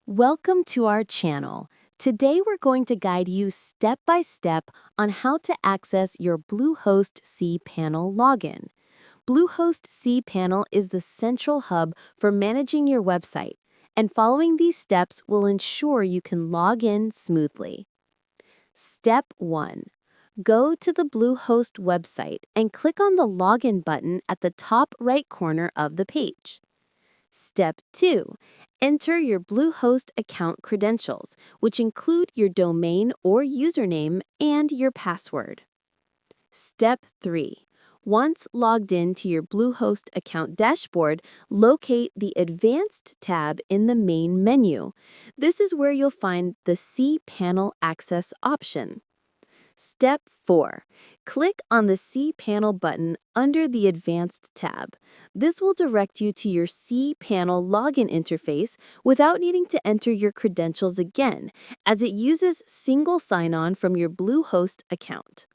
Welcome to our channel. Today we're going to guide you step by step on how to access your Bluehost cPanel login. Bluehost cPanel is the central hub for managing your website, and following these steps will ensure you can log in smoothly. Step 1. Go to the Bluehost website and click on the Login button at the top right corner of the page. Step 2. Enter your Bluehost account credentials, which include your domain or username and your password. Step 3. Once logged in to your Bluehost account dashboard, locate the Advanced tab in the main menu. This is where you'll find the cPanel Access option. Step 4. Click on the cPanel button under the Advanced tab. This will direct you to your cPanel login interface without needing to enter your credentials again, as it uses single sign-on from your Bluehost account.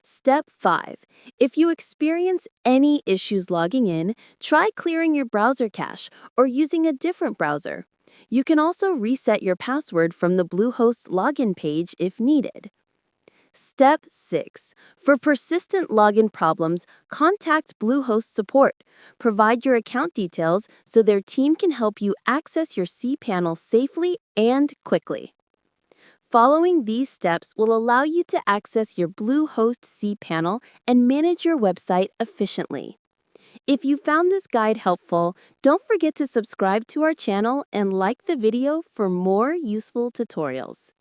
Step 5. If you experience any issues logging in, try clearing your browser cache or using a different browser. You can also reset your password from the Bluehost login page if needed. Step 6. For persistent login problems, contact Bluehost support. Provide your account details so their team can help you access your cPanel safely and quickly. Following these steps will allow you to access your Bluehost cPanel and manage your website efficiently. If you found this guide helpful, don't forget to subscribe to our channel and like the video for more useful tutorials.